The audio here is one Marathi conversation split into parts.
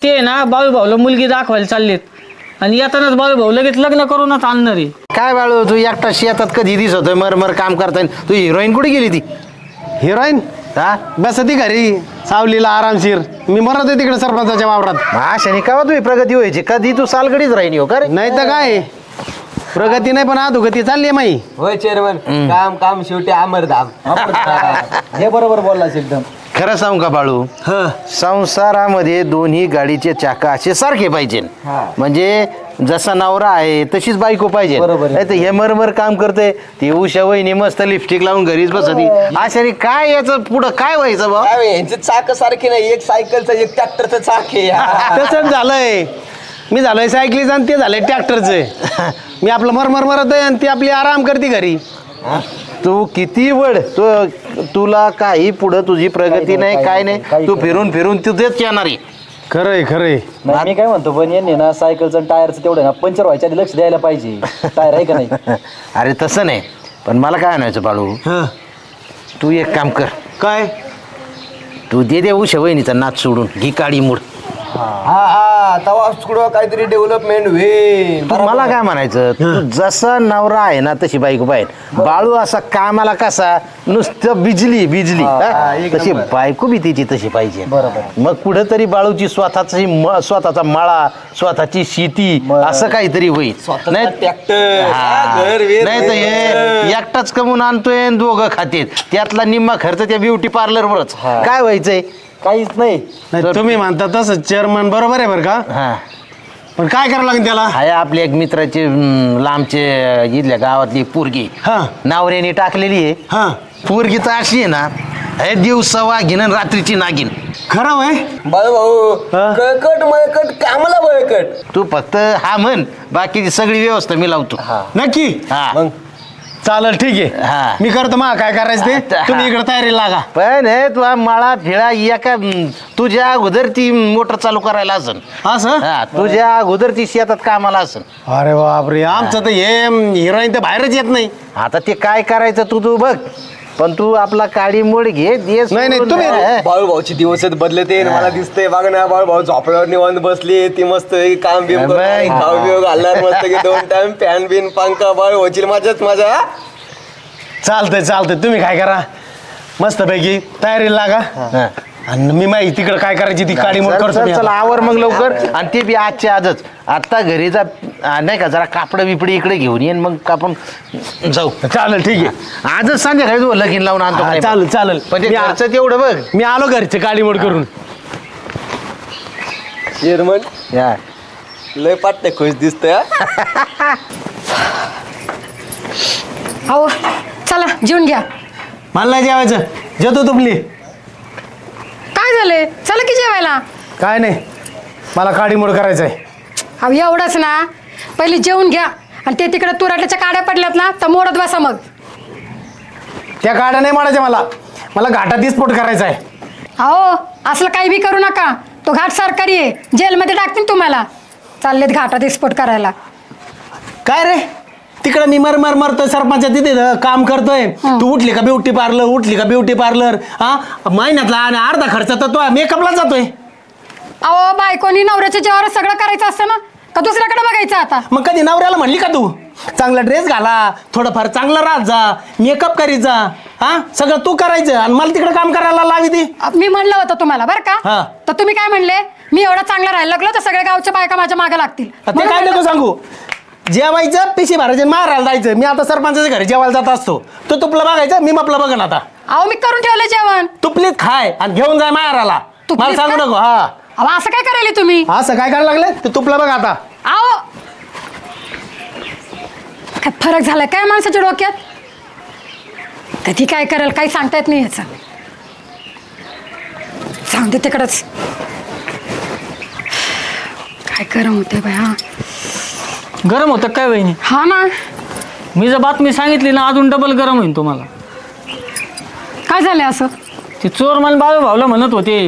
ते ना बाळू भाऊला मुलगी दाखवायला चाललेत आणि येतानाच बाळू भाऊ लगेच लग्न करूनच आणणार आहे. काय बाळू तू एकटा शेतात कधी दिसतोय मर काम करताय. तू हिरोईन कुठे गेली ती? हिरोईन हा बस ती घरी सावलीला आरामशीर. मी मरत आहे तिकडे सरपंचाच्या वावरात. अशाने का तुझी प्रगती व्हायची? कधी तू सालकडीच राहिली हो का रे? नाही तर काय प्रगती नाही पण अधोगती चालली आहे माई. होय चेअरमन, काम काम शेवटी अमरधाम. हे बरोबर बोललास एकदम. खरं सांगू का बाळू, संसारामध्ये दोन्ही गाडीचे चाका असे सारखे पाहिजे. म्हणजे जसा नवरा आहे तशीच बायको पाहिजे. नाही तर हे मरमर काम करते ती उषा वहिनी मस्त लिपस्टिक लावून घरीच बसती. अशाने काय याचं पुढं काय व्हायचं बा? यांचे चाक सारखे नाही, एक सायकलचं एक ट्रॅक्टरचं चाक आहे. तसंच झालंय. मी झालोय सायकलीचं आणि ते झालंय ट्रॅक्टरचं. मी आपलं मरमर मरत आहे आणि ती आपली आराम करते घरी. तू किती वड तुला काही पुढं तुझी प्रगती नाही काय नाही. तू फिरून फिरून तिथेच येणार आहे. खरंय खरंय. मी काय म्हणतो पण यांनी ना सायकलचं टायरचं तेवढं ना पंचर व्हायच्या आधी लक्ष द्यायला पाहिजे. टायर आहे का नाही? अरे तसं नाही पण मला काय म्हणायचं बाळू, तू एक काम कर. काय? तू दे उषा वहिनीचा नाच सोडून घी काडी मूड. तवा कुठं काहीतरी डेव्हलपमेंट होईल. मला काय म्हणायचं, तू जसा नवरा आहे ना तशी बायको पाहिजे. बाळू असा कामाला कसा नुसतं बिजली तशी बायको बी तिची तशी पाहिजे. मग कुठेतरी बाळूची स्वतःचा मळा स्वतःची शेती असं काहीतरी होईल. नाही तर हे एकटाच कमवून आणतोय दोघं खातेत त्यातला निम्मा खर्च त्या ब्युटी पार्लरवरच. काय व्हायचंय? काहीच नाही. तुम्ही म्हणता तसं चेअरमन बरोबर आहे बरं का. हा पण काय करावं लागेल त्याला? हाय आपल्या एक मित्राची लांबचे इथल्या गावातली पोरगी नवऱ्याने टाकलेली आहे. पोरगी तर अशी आहे ना, हे दिवसा वाघीन आणि रात्रीची नागिन. खरं होय भाऊ कळकट मळकट कामाला बळकट. तू फक्त हा म्हण, बाकीची सगळी व्यवस्था मी लावतो. नक्की? हा चालेल ठीक आहे. मी करतो मग काय करायचं ते. तुम्ही इकडे तयारी लागा. पण हे तू मळा फिळा एका तुझ्या अगोदर ती मोटर चालू करायला असन. असं? हा तुझ्या अगोदर ती शेतात कामाला असन. अरे बापरे, आमचं तर हे हिरोईन तर बाहेरच येत नाही. आता ते काय करायचं तू बघ. पण तू आपला काळी मोड घे. नाही तुम्ही बाळू भाऊची दिवस बदलते. मला दिसतंय बघ ना, बाळू भाऊ झोपड्यावर निवांत बसली. ती मस्त काम बिम खाऊ बिव घालणार मस्त की 2 टाइम फॅन बिन पंखा. बाळू भाऊची मजाच मजा. चालतंय. तुम्ही काय करा, मस्त पैकी तयारी लागा आणि मी माहिती तिकडे काय करायची ती काडी मोड करतो. चला आवर मग लवकर. आणि ते बी आजच्या आजच. आता घरी जा नाही का, जरा कापड बिपडी इकडे घेऊन येईन मग आपण जाऊ. चालेल ठीक आहे. आजच संध्याकाळी तू लगीन लावून आणतो. चालेल पण ते खर्च तेवढं बघ. मी आलो घरचे काडी मोड करून. चेअरमन लय पाट्टे खुश दिसतंय. अहो चला जेवून घ्या. मला नाही जेवायचं, जेवतो तुपली. काय झालंय? चला की जेवायला. काय नाही, मला काडी मोड करायचं आहे. अहो एवढंच ना, पहिले जेवून घ्या आणि ते तिकडे तुराट्याच्या काड्या पडल्यात ना तर मोडत बसा. मग त्या काड्या नाही मोडायच्या. मला घाटात स्फोट करायचा आहे. अहो असलं काही बी करू नका. तो घाट सरकारी आहे, जेलमध्ये टाकतील तुम्हाला. चाललेत घाटात स्फोट करायला. काय रे, तिकडे मी मरतोय सरपंचा तिथे काम करतोय. तू उठली का ब्युटी पार्लर. हा महिन्यातला आणि अर्धा खर्च तर तो मेकअपला जातोय. अहो बायकोनी नवऱ्याच्या जेवावर सगळं करायचं असतं ना, का दुसऱ्याकडे बघायचं आता? मग कधी नवऱ्याला म्हणली का तू चांगला ड्रेस घाला, थोडंफार चांगला राहत जा, मेकअप करीत जा. हा सगळं तू करायचं आणि मला तिकडे काम करायला लावी ती. मी म्हणलं होतं तुम्हाला बरं का, तर तुम्ही काय म्हणले? मी एवढा चांगला राहायला लागलो तर सगळ्या गावच्या बायका माझ्या मागे लागतील. ते काय नको सांगू. जेवायचं पिशी भरायचे मारायला जायचं. मी आता सरपंचाच्या घरी जेवायला जात असतो. तो तुपलं बघायचं, मी आपलं बघन आता. अहो मी करून ठेवलं जेवण. तुपलीत खाय आणि घेऊन जाय मारायला. मला सांगू नको. अहो असं काय करायला तुम्ही? असं काय करायला लागले ते तुपलं बघ आता. अहो काय फरक झालाय काय माणसाच्या डोक्यात? कधी काय करेल काही सांगता येत नाही याचं. सांग दे तिकडच. काय गरम होते बाय. हा गरम होतं काय वहिनी? हा ना, मी जर बातमी सांगितली ना अजून डबल गरम होईल तुम्हाला. काय झालंय असं? ती चोर मला बाळू भाऊला म्हणत होते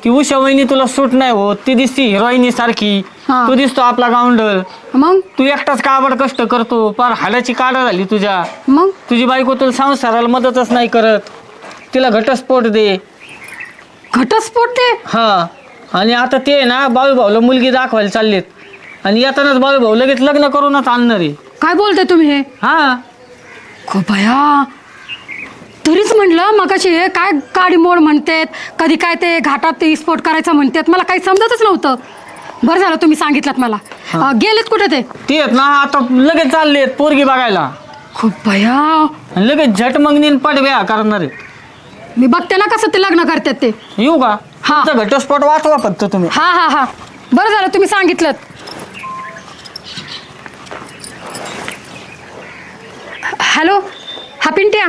की उषा वहिनी तुला सूट नाही होत, ती दिसती हिरोईनी सारखी, तू दिसतो आपला गावंडळ. मग तू एकटाच काबड कष्ट करतो, पार हाडाची काढा झाली तुझ्या. मग तुझी बायको तुला संसाराला मदतच नाही करत. तिला घटस्फोट दे. घटस्फोट दे? हा आणि आता ते ना बाळूभाऊला मुलगी दाखवायला चाललेत आणि येतानाच बाळूभाऊ लगेच लग्न करूनच आणणार आहे. काय बोलताय तुम्ही हे? हा खूप भया, तरीच म्हणलं मगाशी हे काय गाडी मोड म्हणतात, कधी काय ते घाटात ते स्पोर्ट करायचं म्हणतात, मला काही समजतच नव्हतं. बरं झालं तुम्ही सांगितलं मला. गेलेत कुठे ते? ते आहेत ना आता लगेच चाललेत पोरगी बघायला. खूप भया, आणि लगेच झट मंगनीन पडव्या करणार आहेत. मी बघते ना कसं ते लग्न करतात ते. येऊ का? हा. घटस्फोट वाचवा फक्त तुम्ही. हा हा हा, बरं झालं तुम्ही सांगितलं. हॅलो, हा पिंट्या.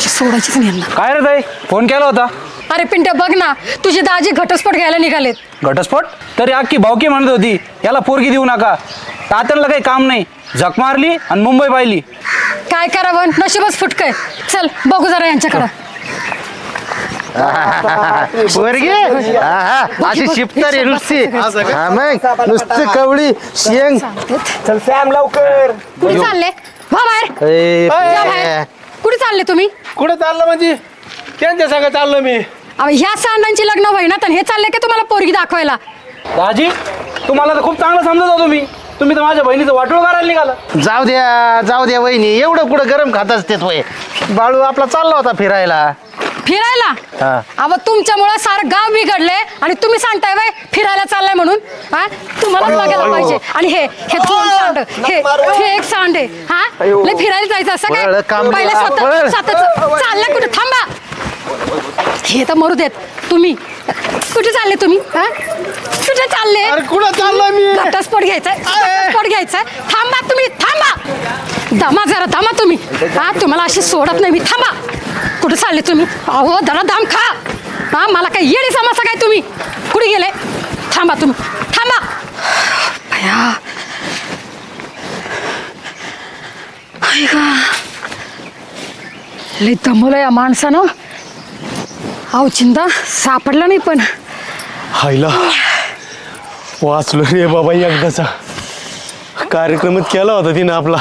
सोडायचीच नाही यांना. काय रे ताई, फोन केला होता? अरे पिंट्या बघ ना, तुझी दाजी घटस्फोट घ्यायला निघालेत. घटस्फोट? तरी अख्खी भावकी म्हणत होती याला पोरगी देऊ नका, तात्याला काही काम नाही, झक मारली आणि मुंबई पाहिली. काय करावं, नशीबच फुटकय. चल बघू जरा यांच्याकडं. पोरगी अशी शिफ्टर आहे नुसती. मग नुसती कवळी शेंग. चल सॅम लवकर. कुठे चालले? वा बाहेर. या बाहेर. कुठे चालले तुम्ही? कुठे चाललं म्हणजे? त्यांच्या सगळं चाललो मी. अहो ह्या सांडांची लग्न होईना तर हे चालले की तुम्हाला पोरगी दाखवायला? दाजी, तुम्हाला तर खूप चांगलं समजत होतो मी, तुम्ही तर माझ्या बहिणीचं वाटोळ करायला निघाला. जाऊ द्या वहिनी, एवढं कुठं गरम खात असते वय. बाळू आपला चालला होता फिरायला. फिरायला? हा. अहो तुमच्यामुळे सारं गाव बिघडले आणि तुम्ही सांगताय बाय फिरायला चाललाय म्हणून. हा, तुम्हालाच बघायला पाहिजे. आणि हे दोन सांड, हे एक सांड आहे. हा, लय फिरायला जायचं असं काय? पहिले स्वतःच चाललंय कुठे? थांबा. हे तर मरू देत. तुम्ही कुठे चालले तुम्ही? हा, कुठे चालले? कुठं चाललोय मी? घटस्फोट घ्यायचाय, घटस्फोट घ्यायचाय. थांबा तुम्ही, थांबा. दमा जरा दमा तुम्ही. हा, तुम्हाला अशी सोडत नाही मी. थांबा. कुठे चालले तुम्ही? अहो जरा दाम खा. हा, मला काय येडी समजता काय तुम्ही? कुठे गेले? थांबा तुम्ही, थांबा. भया, लय दमलं या माणसानं. अहो चिंता सापडला नाही पण. हायला वाचलो रे बाबा, एकदाचा कार्यक्रमच केला होता तिनं आपला.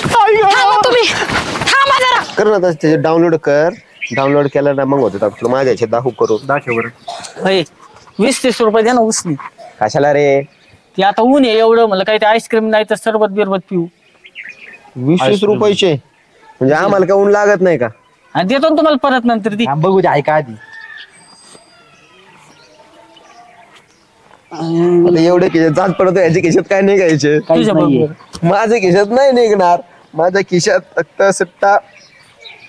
थांबा तुम्ही, थांबा जरा. कर ना त्याचे डाउनलोड कर. डाउनलोड केलं ना मग होतं तुला माझ्या याच्यात दाखव बरं. होय 20-30 रुपये द्या ना उसनी. कशाला रे? ते आता ऊन आहे एवढं, मला काही ते आईस्क्रीम नाही तर सरबत बिरबत पिऊ. 20 रुपयाचे म्हणजे आम्हाला काय ऊन लागत नाही का? आणि देतो ना तुम्हाला परत नंतर ती. बघू दे, ऐका आधी. आता एवढे खिशात जात पडतो, याच्या खिशात काय नाही घ्यायचे. तुझ्या बरोबर. माझ्या खिशात नाही निघणार. माझ्या खिशात फक्त सट्टा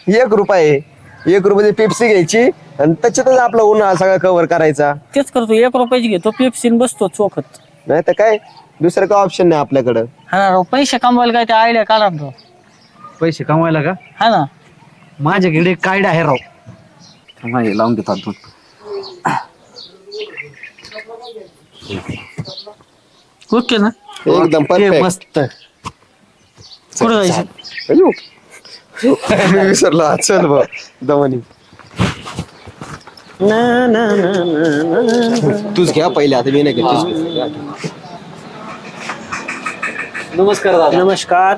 1 रुपया आहे. 1 रुपयाची पेप्सी घ्यायची आणि त्याच्यातच आपला उन्हाळा सगळा कव्हर करायचा. तेच करतो, 1 रुपयाची घेतो पेप्सीन बसतो चोखत. नाही तर काय दुसरं काय ऑप्शन नाही आपल्याकडं. हा ना राव, पैसे कमवायला काय ते आयडिया काढा ना राव. पैसे कमवायला का? हा ना. माझ्याकडे काय आहे राव. लावून देतात. ओके ना. एकदम परफेक्ट. मस्त. कुठं जायचं? अयो. मी विसरलो. चल भाऊ दमनी. तूच घ्या पहिले, आता मी नाही घेत. नमस्कार दादा. नमस्कार.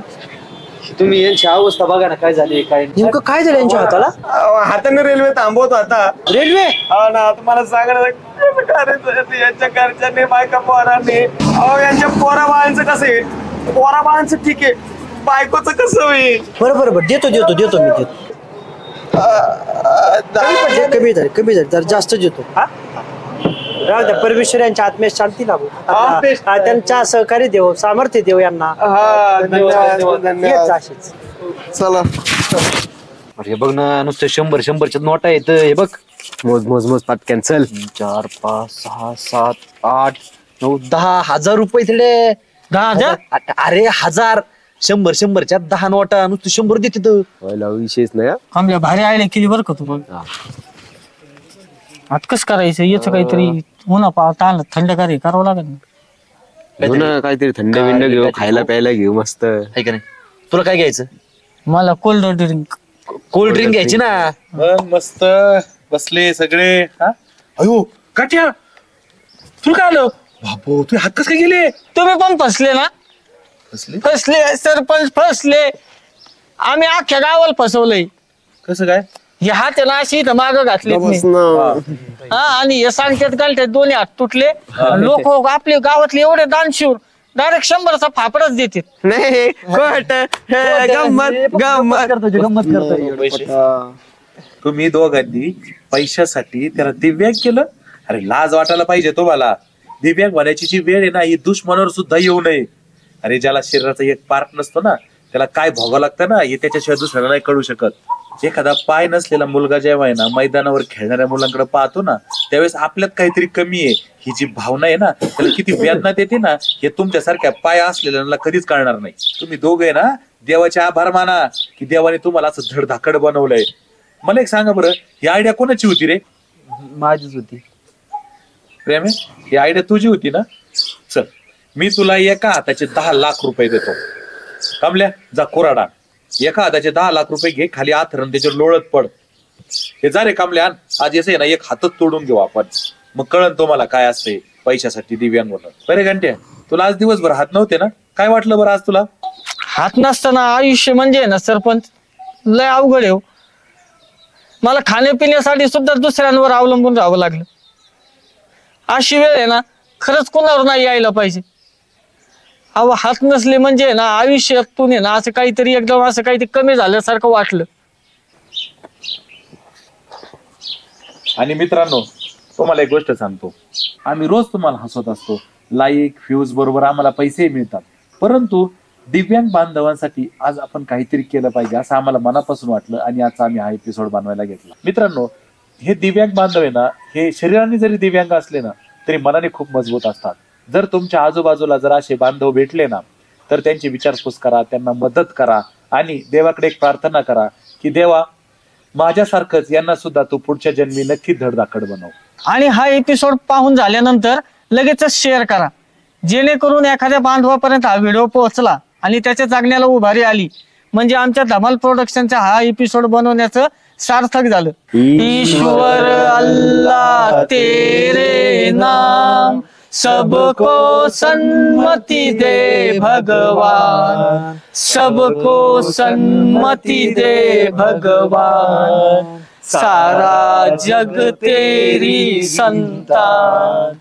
तुम्ही यांची अवस्था बघा ना, काय झाली काय. नेमकं काय झालं यांच्या हाताला? हाताने रेल्वे थांबवतो आता. रेल्वे? हा ना, तुम्हाला सांगणार यांच्या घरच्यांनी बायका पोरांनी. अहो यांच्या पोरा बाळांचं कसं आहे? पोरा बाळांचं ठीक आहे, बायकोचं कसं होईल? बरोबर देतो मी देतो. कमी झाले जर जास्त देतो. राहू द्या, परमेश्वर यांच्या आत्म्यास शांती लाभो. त्यांच्या सहकार्य देव, सामर्थ्य देव यांना. धन्यवाद. अशीच. चला अरे बघ ना, नुसतं 100-100च्या नोटा येत. हे बघ, मोज पटकन. चल 4, 5, 6, 7, 8, 9, 10,000 रुपये तिकडे. 10,000? अरे 1000. 100-100च्या 10 नोटा, नुसतं 100 देते. विशेष नाही. आमच्या भारी आयडिया केली बरं का तू. आता कसं करायचं याचं काहीतरी उन्हा पाहता आलं थंडगार हे करावं लागेल ना. काहीतरी थंड बिंड घेऊ, खायला प्यायला घेऊ मस्त. आहे का नाही? तुला काय घ्यायचं? मला कोल्ड ड्रिंक. कोल्ड ड्रिंक घ्यायची ना. मस्त बसले सगळे. अयो काट्या, तुला काय आलं? बापू तुझे हात कस काय गेले? तुम्ही पण फसले ना. फसले सरपंच फसले. आम्ही अख्ख्या गावाला फसवलंय. कसं काय? हे हात आहे ना अशी इथं मागं घातले हा आणि हे सांगतात घालतात दोन्ही हात तुटले. लोक आपले गावातले एवढे दानशूर डायरेक्ट 100चा फापडच देतात. नाही खोट गंमत गंमत तुम्ही दोघांनी पैशासाठी त्याला दिव्यांग केलं. अरे लाज वाटायला पाहिजे तुम्हाला. दिव्यांग होण्याची जी वेळ आहे ना ही दुश्मनावर सुद्धा येऊ नये. अरे ज्याला शरीराचा एक पार्ट नसतो ना त्याला काय भोगावं लागतं ना हे त्याच्याशिवाय दुसऱ्याला नाही कळू शकत. एखादा पाय नसलेला मुलगा जेव्हा आहे ना मैदानावर खेळणाऱ्या मुलांकडे पाहतो ना त्यावेळेस आपल्यात काहीतरी कमी आहे ही जी भावना आहे ना त्याला किती वेदना देते ना हे तुमच्यासारख्या पाय असलेल्यांना कधीच कळणार नाही. तुम्ही दोघे ना देवाचे आभार माना की देवाने तुम्हाला असं धडधाकड बनवलंय. मला एक सांगा बरं ही आयडिया कोणाची होती रे? माझीच होती. प्रेम ही आयडिया तुझी होती ना? चल मी तुला एका हाताचे 10 लाख रुपये देतो. कमल्या जा कोराडा एका हाताचे 10 लाख रुपये घे खाली आथरण त्याच्यावर लोळत पड. हे जा रे कमल्या आज येसे ना एक हातच तोडून घेऊ आपण मग कळन तुम्हाला काय असते पैशासाठी दिव्यांग होणं. बरे घंटे तुला आज दिवसभर हात नव्हते ना काय वाटलं बरं आज तुला? हात नसताना आयुष्य म्हणजे ना सरपंच लय अवघड आहे. मला खाण्यापिण्यासाठी सुद्धा दुसऱ्यांवर अवलंबून राहावं लागलं. अशी वेळ आहे ना खरंच कोणावर नाही यायला पाहिजे. अहो हात नसले म्हणजे ना आयुष्यातून आहे ना असं काहीतरी एकदम असं काहीतरी कमी झाल्यासारखं वाटलं. आणि मित्रांनो तुम्हाला एक गोष्ट सांगतो आम्ही रोज तुम्हाला हसवत असतो. लाईक व्ह्यूज बरोबर आम्हाला पैसे मिळतात परंतु दिव्यांग बांधवांसाठी आज आपण काहीतरी केलं पाहिजे असं आम्हाला मनापासून वाटलं आणि आज आम्ही हा एपिसोड बनवायला घेतला. मित्रांनो हे दिव्यांग बांधव आहे ना हे शरीराने जरी दिव्यांग असले ना तरी मनाने खूप मजबूत असतात. जर तुमच्या आजूबाजूला जर असे बांधव भेटले ना तर त्यांची विचारपूस करा त्यांना मदत करा आणि देवाकडे एक प्रार्थना करा की देवा माझ्यासारखंच यांना सुद्धा तू पुढच्या जन्मी नक्की धडधाकड बनव. आणि हा एपिसोड पाहून झाल्यानंतर लगेचच शेअर करा जेणेकरून एखाद्या बांधवापर्यंत हा व्हिडिओ पोहोचला आणि त्याच्या जागण्याला उभारी आली म्हणजे आमच्या धमाल प्रोडक्शनचा हा एपिसोड बनवण्याचं सार्थक झालं. ईश्वर अल्लाह तेरे नाम सबको सन्मति दे भगवान सबको सन्मति दे भगवान सारा जग तेरी संतान